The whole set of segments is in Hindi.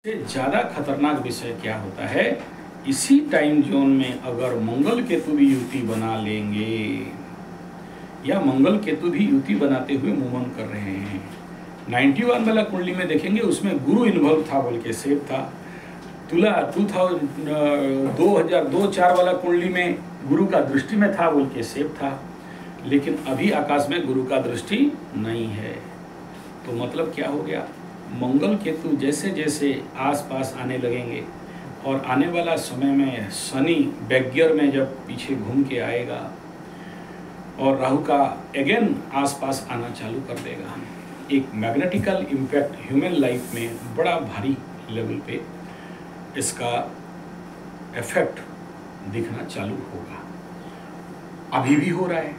ज़्यादा खतरनाक विषय क्या होता है, इसी टाइम जोन में अगर मंगल केतु भी युति बना लेंगे या मंगल केतु भी युति बनाते हुए मूवमेंट कर रहे हैं। 91 वाला कुंडली में देखेंगे उसमें गुरु इन्वॉल्व था बोल के सेफ था। तुला 2002-4 वाला कुंडली में गुरु का दृष्टि में था बोल के सेफ था, लेकिन अभी आकाश में गुरु का दृष्टि नहीं है। तो मतलब क्या हो गया, मंगल केतु जैसे जैसे आसपास आने लगेंगे और आने वाला समय में शनि बैकगियर में जब पीछे घूम के आएगा और राहु का अगेन आसपास आना चालू कर देगा, एक मैग्नेटिकल इम्पैक्ट ह्यूमन लाइफ में बड़ा भारी लेवल पे इसका इफेक्ट दिखना चालू होगा। अभी भी हो रहा है,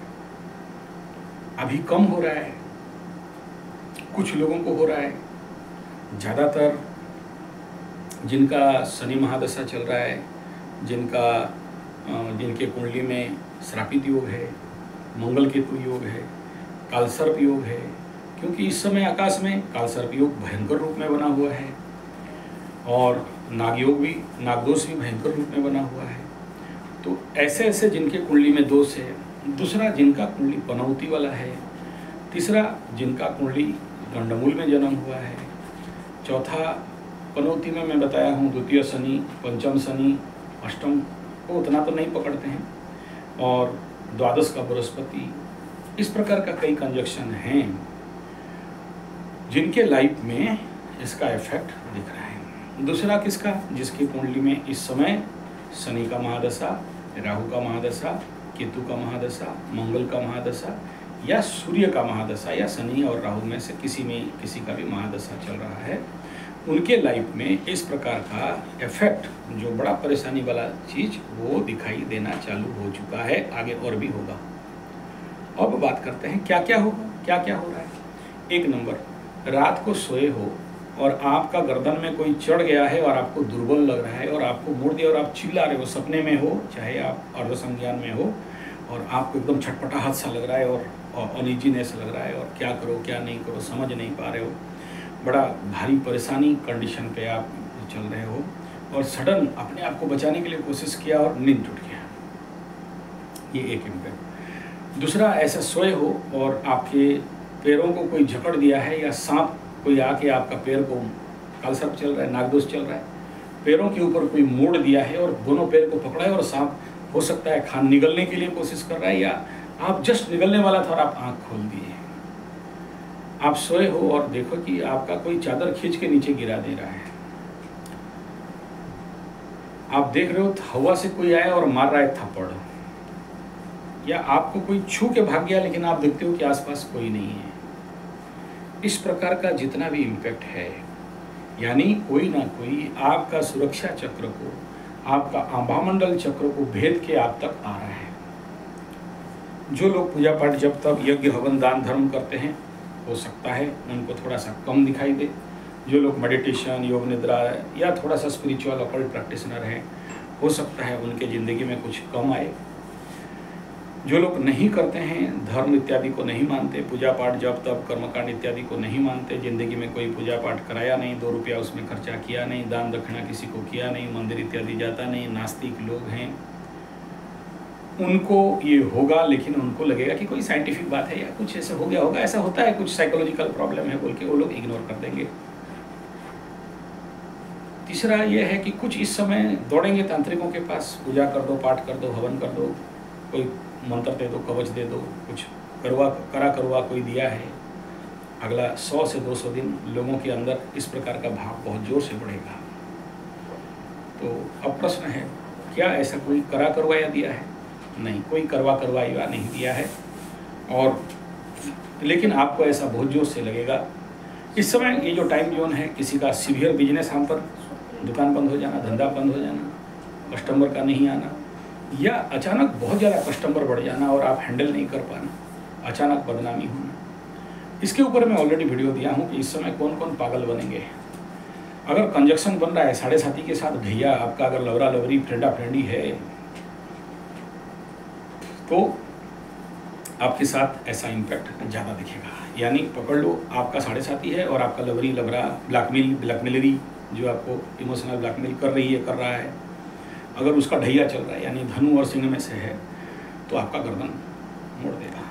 अभी कम हो रहा है, कुछ लोगों को हो रहा है। ज़्यादातर जिनका शनि महादशा चल रहा है, जिनके कुंडली में श्रापित योग है, मंगल केतु योग है, कालसर्प योग है, क्योंकि इस समय आकाश में कालसर्प योग भयंकर रूप में बना हुआ है और नागयोग भी, नागदोष भी भयंकर रूप में बना हुआ है। तो ऐसे ऐसे जिनके कुंडली में दोष है, दूसरा जिनका कुंडली पनौती वाला है, तीसरा जिनका कुंडली गंडमूल में जन्म हुआ है, चौथा पनौती में मैं बताया हूँ द्वितीय शनि, पंचम शनि, अष्टम को उतना तो नहीं पकड़ते हैं, और द्वादश का बृहस्पति, इस प्रकार का कई कंजक्शन हैं जिनके लाइफ में इसका इफेक्ट दिख रहा है। दूसरा किसका, जिसकी कुंडली में इस समय शनि का महादशा, राहु का महादशा, केतु का महादशा, मंगल का महादशा या सूर्य का महादशा या शनि और राहु में से किसी का भी महादशा चल रहा है, उनके लाइफ में इस प्रकार का इफेक्ट जो बड़ा परेशानी वाला चीज़ वो दिखाई देना चालू हो चुका है, आगे और भी होगा। अब बात करते हैं क्या क्या होगा, क्या क्या हो रहा है। एक नंबर, रात को सोए हो और आपका गर्दन में कोई चढ़ गया है और आपको दुर्बल लग रहा है और आपको मोड़ दिया और आप चिल्ला रहे हो, सपने में हो चाहे आप अर्ध संज्ञान में हो, और आपको एकदम छटपटाहट सा लग रहा है और अनइजीनेस लग रहा है और क्या करो क्या नहीं करो समझ नहीं पा रहे हो, बड़ा भारी परेशानी कंडीशन पे आप चल रहे हो और सडन अपने आप को बचाने के लिए कोशिश किया और नींद टूट गया, ये एक इम्पैक्ट। दूसरा, ऐसा सोए हो और आपके पैरों को कोई जकड़ दिया है या सांप कोई आके आपका पैर को, कालसर्प चल रहा है, नागदोष चल रहा है, पैरों के ऊपर कोई मोड़ दिया है और दोनों पैर को पकड़ा है और सांप हो सकता है खान निगलने के लिए कोशिश कर रहा है, या आप जस्ट निगलने वाला था और आप आंख खोल दिए। आप सोए हो और देखो कि आपका कोई चादर खींच के नीचे गिरा दे रहा है, आप देख रहे हो हवा से कोई आया और मार रहा है थप्पड़, या आपको कोई छू के भाग गया लेकिन आप देखते हो कि आसपास कोई नहीं है। इस प्रकार का जितना भी इम्पैक्ट है, यानी कोई ना कोई आपका सुरक्षा चक्र को, आपका आभामंडल चक्र को भेद के आप तक आ रहा है। जो लोग पूजा पाठ जब तक यज्ञ हवन दान धर्म करते हैं, हो सकता है उनको थोड़ा सा कम दिखाई दे। जो लोग मेडिटेशन, योग निद्रा या थोड़ा सा स्पिरिचुअल ऑकल्ट प्रैक्टिशनर हैं, हो सकता है उनके ज़िंदगी में कुछ कम आए। जो लोग नहीं करते हैं, धर्म इत्यादि को नहीं मानते, पूजा पाठ जब तब कर्मकांड इत्यादि को नहीं मानते, ज़िंदगी में कोई पूजा पाठ कराया नहीं, 2 रुपया उसमें खर्चा किया नहीं, दान दक्षिणा किसी को किया नहीं, मंदिर इत्यादि जाता नहीं, नास्तिक लोग हैं, उनको ये होगा। लेकिन उनको लगेगा कि कोई साइंटिफिक बात है या कुछ ऐसा हो गया होगा, ऐसा होता है, कुछ साइकोलॉजिकल प्रॉब्लम है बोल के वो लोग इग्नोर कर देंगे। तीसरा ये है कि कुछ इस समय दौड़ेंगे तांत्रिकों के पास, पूजा कर दो, पाठ कर दो, हवन कर दो, कोई मंत्र दे दो, कवच दे दो, कुछ करा कोई दिया है। अगला 100 से 200 दिन लोगों के अंदर इस प्रकार का भाव बहुत जोर से बढ़ेगा। तो अब प्रश्न है, क्या ऐसा कोई करवाया दिया है? नहीं, कोई करवाया नहीं दिया है, और लेकिन आपको ऐसा बहुत जोर से लगेगा। इस समय ये जो टाइम जोन है, किसी का सीवियर बिजनेस हम पर, दुकान बंद हो जाना, धंधा बंद हो जाना, कस्टमर का नहीं आना, या अचानक बहुत ज़्यादा कस्टमर बढ़ जाना और आप हैंडल नहीं कर पाना, अचानक बदनामी होना। इसके ऊपर मैं ऑलरेडी वीडियो दिया हूँ कि इस समय कौन कौन पागल बनेंगे। अगर कंजक्शन बन रहा है 7.5 के साथ भैया, आपका अगर लवरा लवरी फ्रेंडा फ्रेंडी है तो आपके साथ ऐसा इम्पैक्ट ज़्यादा दिखेगा। यानी पकड़ लो, आपका 7.5 है और आपका लवरी लवरा ब्लैकमेलरी जो आपको इमोशनल ब्लैकमेल कर रही है, कर रहा है, अगर उसका ढैया चल रहा है यानी धनु और सिंह में से है तो आपका गर्दन मोड़ देगा।